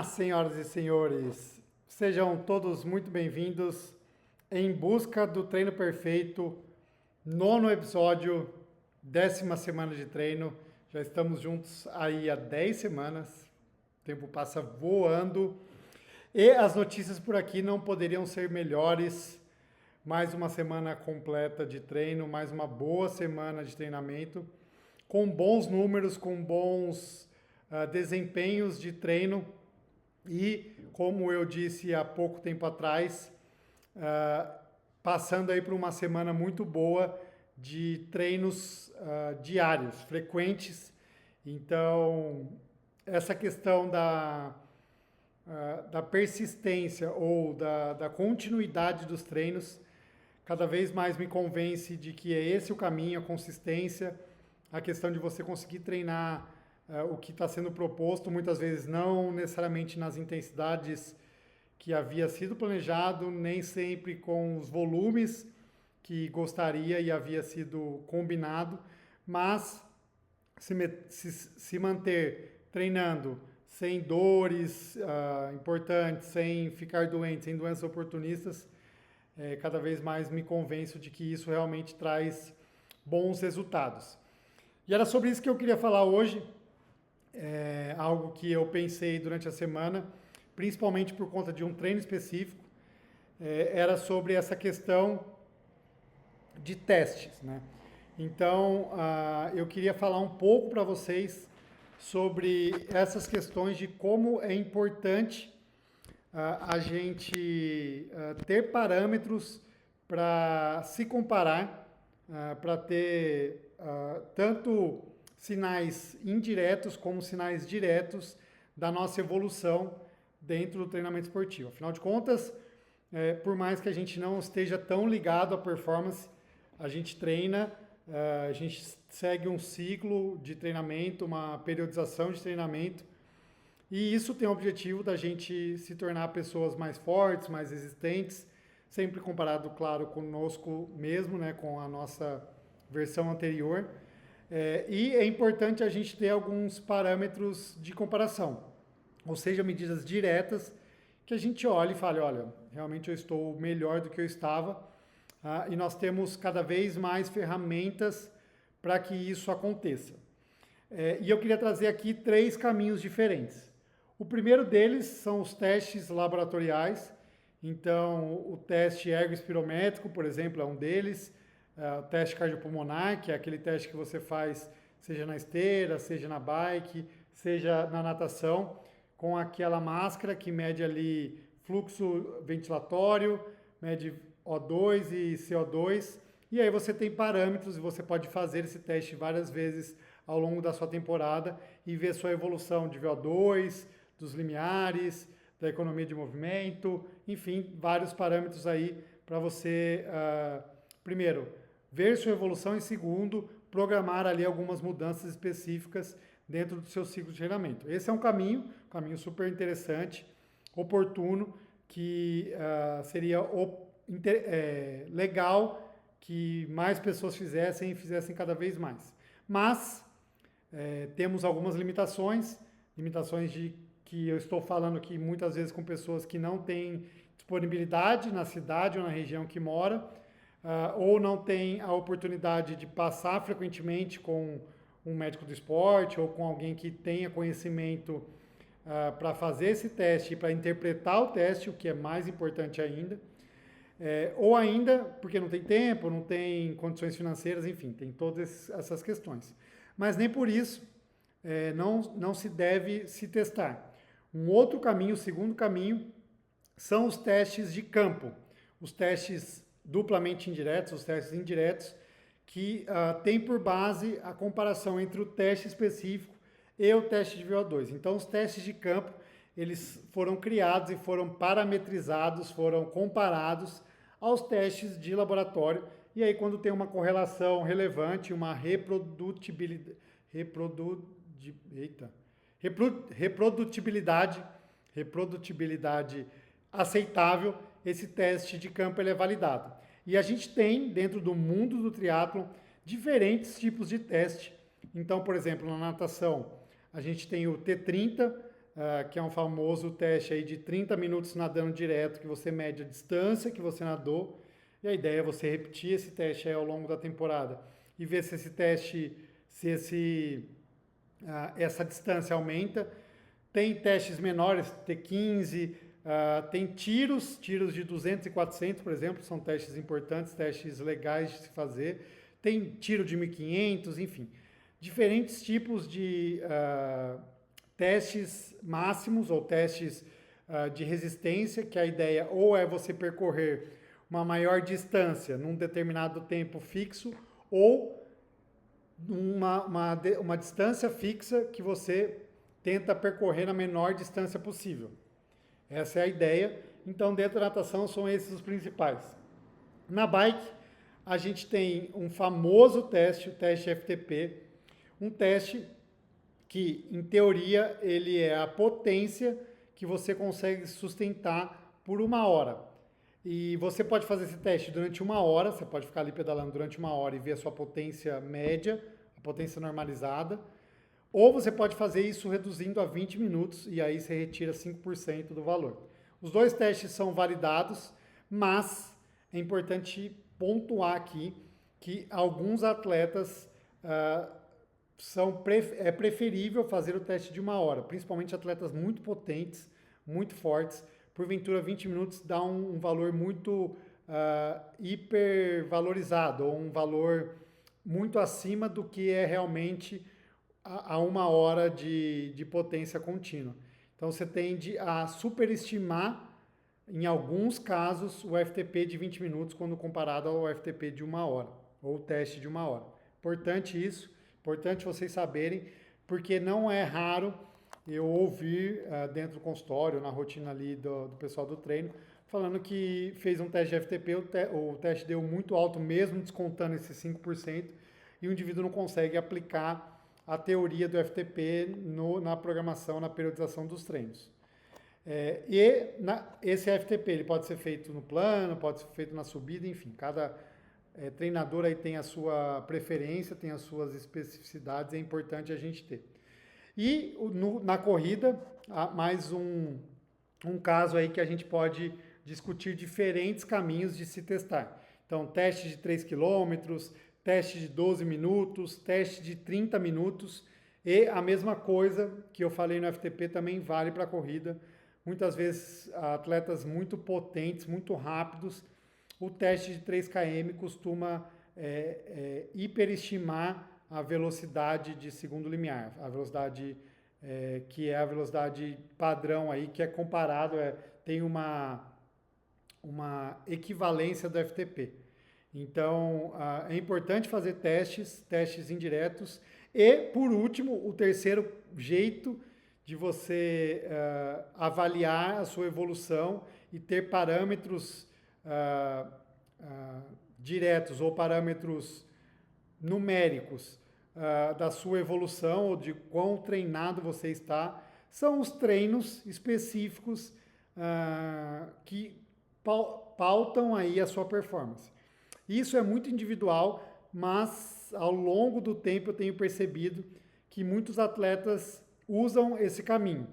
Olá, senhoras e senhores. Sejam todos muito bem-vindos em busca do treino perfeito, nono episódio, 10ª semana de treino. Já estamos juntos aí há 10 semanas. O tempo passa voando. E as notícias por aqui não poderiam ser melhores. Mais uma semana completa de treino, mais uma boa semana de treinamento, com bons números, com bons desempenhos de treino e, como eu disse há pouco tempo atrás, passando aí por uma semana muito boa de treinos diários, frequentes. Então, essa questão da persistência ou da continuidade dos treinos cada vez mais me convence de que é esse o caminho, a consistência, a questão de você conseguir treinar o que está sendo proposto, muitas vezes não necessariamente nas intensidades que havia sido planejado, nem sempre com os volumes que gostaria e havia sido combinado, mas se manter treinando sem dores importantes, sem ficar doente, sem doenças oportunistas, cada vez mais me convenço de que isso realmente traz bons resultados. E era sobre isso que eu queria falar hoje, algo que eu pensei durante a semana, principalmente por conta de um treino específico, era sobre essa questão de testes, né? Então, eu queria falar um pouco para vocês sobre essas questões de como é importante a gente ter parâmetros para se comparar, para ter tanto sinais indiretos como sinais diretos da nossa evolução dentro do treinamento esportivo. Afinal de contas, por mais que a gente não esteja tão ligado à performance, a gente treina, a gente segue um ciclo de treinamento, uma periodização de treinamento, e isso tem o objetivo da gente se tornar pessoas mais fortes, mais resistentes, sempre comparado, claro, conosco mesmo, né, com a nossa versão anterior. E é importante a gente ter alguns parâmetros de comparação, ou seja, medidas diretas que a gente olhe e fale, olha, realmente eu estou melhor do que eu estava, e nós temos cada vez mais ferramentas para que isso aconteça. E eu queria trazer aqui 3 caminhos diferentes. O primeiro deles são os testes laboratoriais. Então, o teste ergospirométrico, por exemplo, é um deles. O teste cardiopulmonar, que é aquele teste que você faz, seja na esteira, seja na bike, seja na natação, com aquela máscara que mede ali fluxo ventilatório, mede O2 e CO2. E aí você tem parâmetros e você pode fazer esse teste várias vezes ao longo da sua temporada e ver sua evolução de VO2, dos limiares, da economia de movimento, enfim, vários parâmetros aí para você, primeiro, ver sua evolução e segundo, programar ali algumas mudanças específicas dentro do seu ciclo de treinamento. Esse é um caminho super interessante, oportuno, que seria legal que mais pessoas fizessem e fizessem cada vez mais. Mas temos algumas limitações que eu estou falando aqui muitas vezes com pessoas que não têm disponibilidade na cidade ou na região que mora, ou não têm a oportunidade de passar frequentemente com um médico do esporte ou com alguém que tenha conhecimento para fazer esse teste e para interpretar o teste, o que é mais importante ainda, ou ainda porque não tem tempo, não tem condições financeiras, enfim, tem todas essas questões. Mas nem por isso não se deve se testar. Um outro caminho, o segundo caminho, são os testes de campo, os testes duplamente indiretos, os testes indiretos, que têm por base a comparação entre o teste específico e o teste de VO2. Então, os testes de campo, eles foram criados e foram parametrizados, foram comparados aos testes de laboratório, e aí quando tem uma correlação relevante, uma reprodutibilidade aceitável, esse teste de campo ele é validado. E a gente tem, dentro do mundo do triatlon, diferentes tipos de teste. Então, por exemplo, na natação, a gente tem o T30, que é um famoso teste aí de 30 minutos nadando direto, que você mede a distância que você nadou, e a ideia é você repetir esse teste aí ao longo da temporada e ver se esse teste, se essa distância aumenta. Tem testes menores, T15, tem tiros de 200 e 400, por exemplo, são testes importantes, testes legais de se fazer. Tem tiro de 1.500, enfim. Diferentes tipos de testes máximos ou testes de resistência, que a ideia ou é você percorrer uma maior distância num determinado tempo fixo, ou uma distância fixa que você tenta percorrer na menor distância possível. Essa é a ideia. Então, dentro da natação, são esses os principais. Na bike, a gente tem um famoso teste, o teste FTP, um teste que, em teoria, ele é a potência que você consegue sustentar por 1 hora. E você pode fazer esse teste durante 1 hora, você pode ficar ali pedalando durante 1 hora e ver a sua potência média, a potência normalizada. Ou você pode fazer isso reduzindo a 20 minutos e aí você retira 5% do valor. Os dois testes são validados, mas é importante pontuar aqui que alguns atletas é preferível fazer o teste de 1 hora, principalmente atletas muito potentes, muito fortes. Porventura, 20 minutos dá um valor muito hipervalorizado, ou um valor muito acima do que é realmente a 1 hora de potência contínua. Então você tende a superestimar, em alguns casos, o FTP de 20 minutos quando comparado ao FTP de 1 hora, ou o teste de 1 hora. Importante isso, importante vocês saberem, porque não é raro eu ouvir dentro do consultório, na rotina ali do pessoal do treino, falando que fez um teste de FTP, o teste deu muito alto, mesmo descontando esses 5%, e o indivíduo não consegue aplicar a teoria do FTP na programação, na periodização dos treinos. Esse FTP ele pode ser feito no plano, pode ser feito na subida, enfim, cada treinador aí tem a sua preferência, tem as suas especificidades, é importante a gente ter. E na corrida, há mais um caso aí que a gente pode discutir diferentes caminhos de se testar. Então, teste de 3 quilômetros, teste de 12 minutos, teste de 30 minutos, e a mesma coisa que eu falei no FTP também vale para a corrida. Muitas vezes, atletas muito potentes, muito rápidos, o teste de 3 km costuma hiperestimar a velocidade de segundo limiar, a velocidade que é a velocidade padrão aí, que é comparado, tem uma equivalência do FTP. Então, é importante fazer testes indiretos. E, por último, o terceiro jeito de você avaliar a sua evolução e ter parâmetros diretos ou parâmetros numéricos da sua evolução ou de quão treinado você está, são os treinos específicos que pautam aí a sua performance. Isso é muito individual, mas ao longo do tempo eu tenho percebido que muitos atletas usam esse caminho.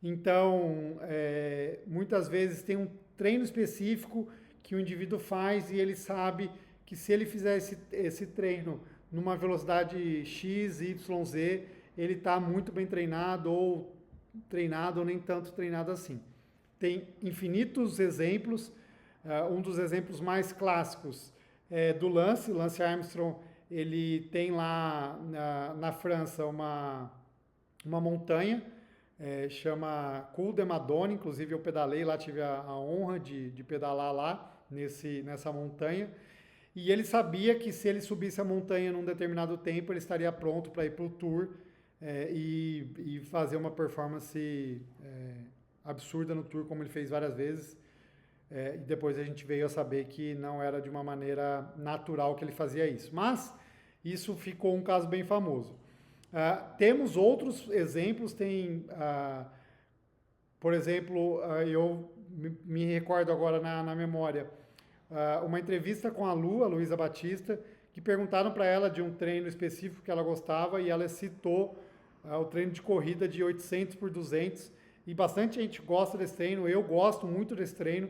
Então, muitas vezes tem um treino específico que o indivíduo faz e ele sabe que se ele fizer esse treino numa velocidade X, Y, Z, ele está muito bem treinado ou nem tanto treinado assim. Tem infinitos exemplos. Um dos exemplos mais clássicos é do Lance Armstrong. Ele tem lá na França uma montanha, chama Col de Madone, inclusive eu pedalei lá, tive a honra de pedalar lá nessa montanha, e ele sabia que se ele subisse a montanha num determinado tempo, ele estaria pronto para ir para o Tour e fazer uma performance absurda no Tour, como ele fez várias vezes. E depois a gente veio a saber que não era de uma maneira natural que ele fazia isso. Mas isso ficou um caso bem famoso. Temos outros exemplos, por exemplo, eu me recordo agora na memória, uma entrevista com a Luísa Batista, que perguntaram para ela de um treino específico que ela gostava e ela citou o treino de corrida de 800 por 200, e bastante gente gosta desse treino, eu gosto muito desse treino,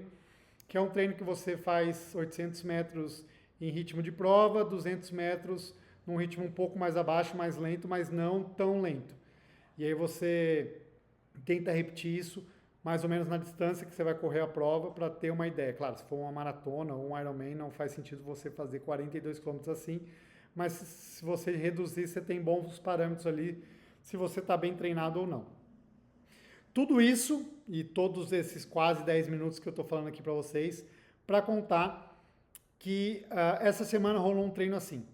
que é um treino que você faz 800 metros em ritmo de prova, 200 metros num ritmo um pouco mais abaixo, mais lento, mas não tão lento. E aí você tenta repetir isso mais ou menos na distância que você vai correr a prova para ter uma ideia. Claro, se for uma maratona ou um Ironman, não faz sentido você fazer 42 km assim, mas se você reduzir, você tem bons parâmetros ali, se você está bem treinado ou não. Tudo isso e todos esses quase 10 minutos que eu estou falando aqui para vocês, para contar que essa semana rolou um treino assim.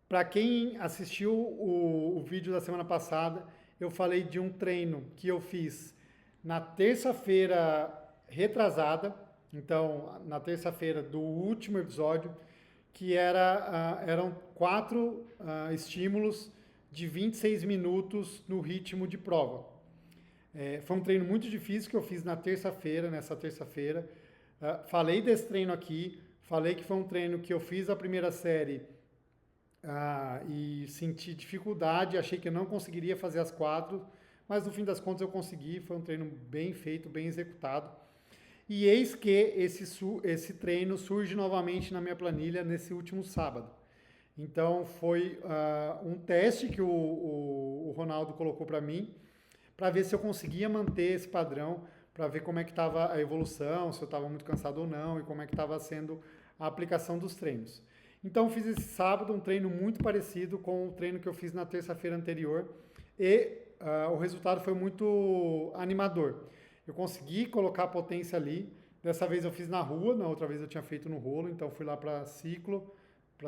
Para quem assistiu o vídeo da semana passada, eu falei de um treino que eu fiz na terça-feira retrasada, então na terça-feira do último episódio, que eram 4 estímulos de 26 minutos no ritmo de prova. Foi um treino muito difícil que eu fiz nessa terça-feira. Falei desse treino aqui, falei que foi um treino que eu fiz a primeira série e senti dificuldade, achei que eu não conseguiria fazer as 4, mas no fim das contas eu consegui, foi um treino bem feito, bem executado. E eis que esse treino surge novamente na minha planilha nesse último sábado. Então foi um teste que o Ronaldo colocou para mim, para ver se eu conseguia manter esse padrão, para ver como é que estava a evolução, se eu estava muito cansado ou não, e como é que estava sendo a aplicação dos treinos. Então fiz esse sábado um treino muito parecido com o treino que eu fiz na terça-feira anterior, e o resultado foi muito animador. Eu consegui colocar a potência ali, dessa vez eu fiz na rua, na outra vez eu tinha feito no rolo, então fui lá para a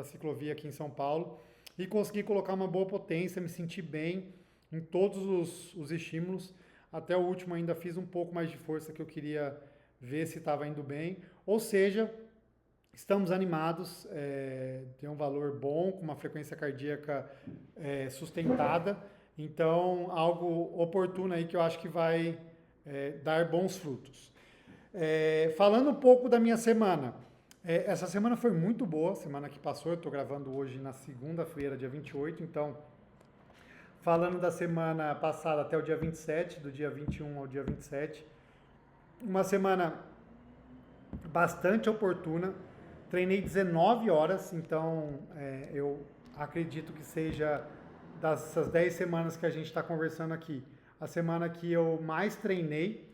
ciclovia aqui em São Paulo, e consegui colocar uma boa potência, me senti bem em todos os estímulos. Até o último ainda fiz um pouco mais de força, que eu queria ver se estava indo bem. Ou seja, estamos animados, tem um valor bom, com uma frequência cardíaca sustentada. Então, algo oportuno aí que eu acho que vai dar bons frutos. Falando um pouco da minha semana. Essa semana foi muito boa, semana que passou, eu estou gravando hoje na segunda-feira, dia 28, então, falando da semana passada até o dia 27, do dia 21 ao dia 27, uma semana bastante oportuna, treinei 19 horas, então eu acredito que seja dessas 10 semanas que a gente está conversando aqui, a semana que eu mais treinei,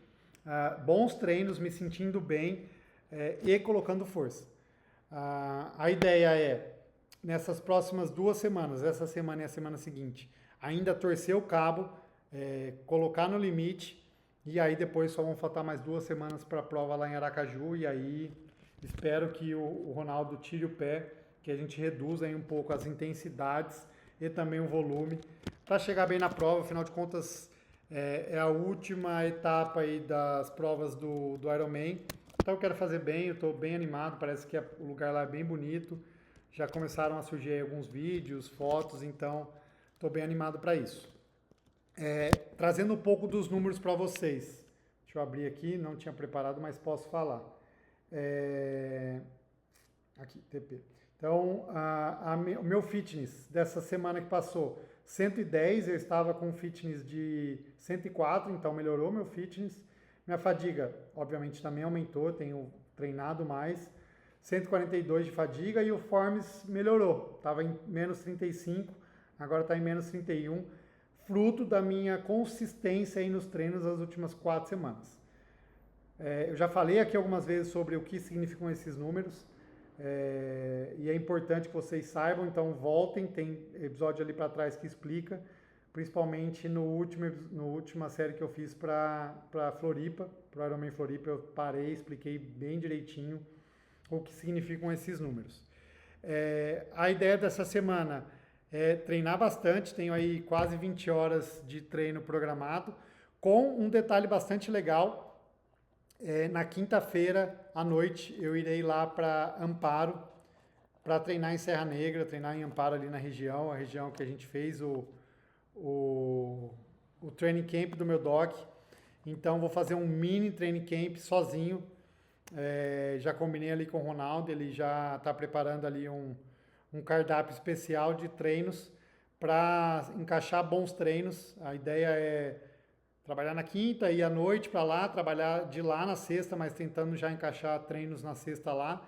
bons treinos, me sentindo bem e colocando força. A ideia é, nessas próximas 2 semanas, essa semana e a semana seguinte, ainda torcer o cabo, colocar no limite, e aí depois só vão faltar mais 2 semanas para a prova lá em Aracaju, e aí espero que o Ronaldo tire o pé, que a gente reduza aí um pouco as intensidades e também o volume, para chegar bem na prova. Afinal de contas, é a última etapa aí das provas do Ironman, então eu quero fazer bem, eu estou bem animado, parece que o lugar lá é bem bonito, já começaram a surgir aí alguns vídeos, fotos, então estou bem animado para isso. Trazendo um pouco dos números para vocês. Deixa eu abrir aqui, não tinha preparado, mas posso falar. Aqui, TP. Então, o meu fitness dessa semana que passou, 110, eu estava com um fitness de 104, então melhorou meu fitness. Minha fadiga, obviamente, também aumentou, tenho treinado mais. 142 de fadiga e o Forms melhorou, estava em menos 35, agora está em menos 31, fruto da minha consistência aí nos treinos das últimas 4 semanas. Eu já falei aqui algumas vezes sobre o que significam esses números, e é importante que vocês saibam, então voltem, tem episódio ali para trás que explica, principalmente na última série que eu fiz para Floripa, para o Ironman Floripa, eu parei, expliquei bem direitinho o que significam esses números. A ideia dessa semana é treinar bastante, tenho aí quase 20 horas de treino programado, com um detalhe bastante legal. Na quinta-feira à noite eu irei lá para Amparo, para treinar em Serra Negra, treinar em Amparo ali na região, a região que a gente fez o training camp do meu doc. Então vou fazer um mini training camp sozinho. Já combinei ali com o Ronaldo, ele já está preparando ali um cardápio especial de treinos para encaixar bons treinos. A ideia é trabalhar na quinta, ir à noite para lá, trabalhar de lá na sexta, mas tentando já encaixar treinos na sexta lá.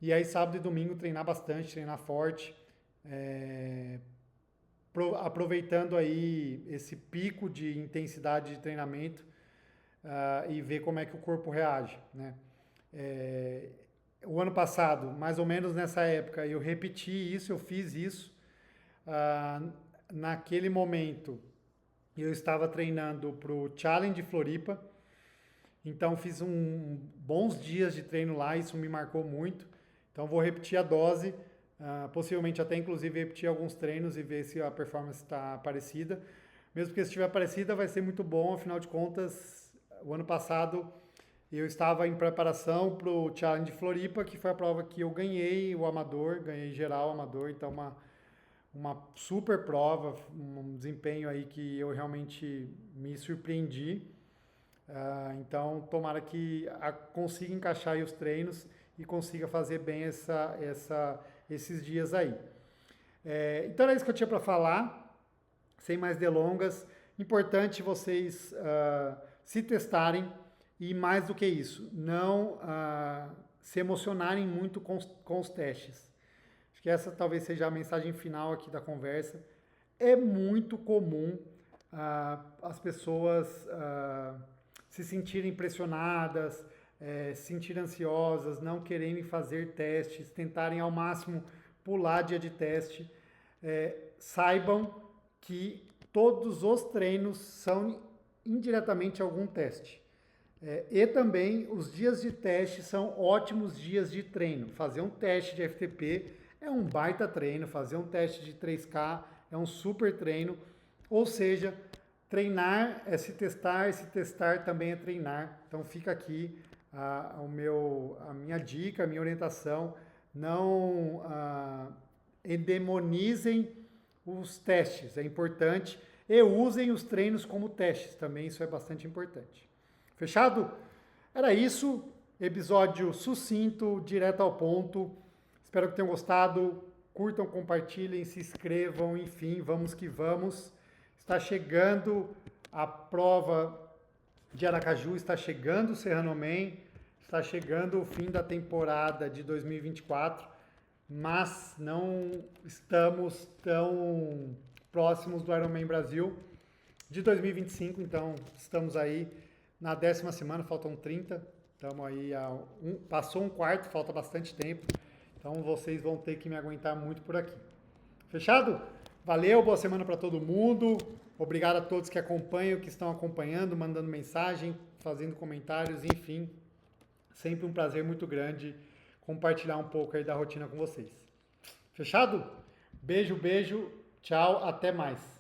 E aí sábado e domingo treinar bastante, treinar forte, aproveitando aí esse pico de intensidade de treinamento e ver como é que o corpo reage, né? O ano passado, mais ou menos nessa época, eu repeti isso, eu fiz isso. Naquele momento, eu estava treinando para o Challenge Floripa, então fiz bons dias de treino lá, isso me marcou muito. Então vou repetir a dose, possivelmente até inclusive repetir alguns treinos e ver se a performance está parecida. Mesmo que se estiver parecida, vai ser muito bom, afinal de contas, o ano passado eu estava em preparação para o Challenge Floripa, que foi a prova que eu ganhei o amador, ganhei geral amador, então uma super prova, um desempenho aí que eu realmente me surpreendi. Então, tomara que consiga encaixar aí os treinos e consiga fazer bem esses dias aí. Então, era isso que eu tinha para falar, sem mais delongas. Importante vocês se testarem e, mais do que isso, não se emocionarem muito com os testes. Acho que essa talvez seja a mensagem final aqui da conversa. É muito comum as pessoas se sentirem pressionadas, se sentirem ansiosas, não quererem fazer testes, tentarem ao máximo pular dia de teste. Saibam que todos os treinos são indiretamente algum teste. E também os dias de teste são ótimos dias de treino. Fazer um teste de FTP é um baita treino, fazer um teste de 3K é um super treino. Ou seja, treinar é se testar também é treinar. Então fica aqui a minha dica, a minha orientação. Não endemonizem os testes, é importante. E usem os treinos como testes também, isso é bastante importante. Fechado? Era isso, episódio sucinto, direto ao ponto. Espero que tenham gostado. Curtam, compartilhem, se inscrevam, enfim, vamos que vamos. Está chegando a prova de Aracaju, está chegando o Serranoman, está chegando o fim da temporada de 2024, mas não estamos tão próximos do Ironman Brasil de 2025, então estamos aí na 10ª semana, faltam 30, estamos aí, passou um quarto, falta bastante tempo, então vocês vão ter que me aguentar muito por aqui. Fechado? Valeu, boa semana para todo mundo, obrigado a todos que acompanham, que estão acompanhando, mandando mensagem, fazendo comentários, enfim, sempre um prazer muito grande compartilhar um pouco aí da rotina com vocês. Fechado? Beijo, beijo, tchau, até mais.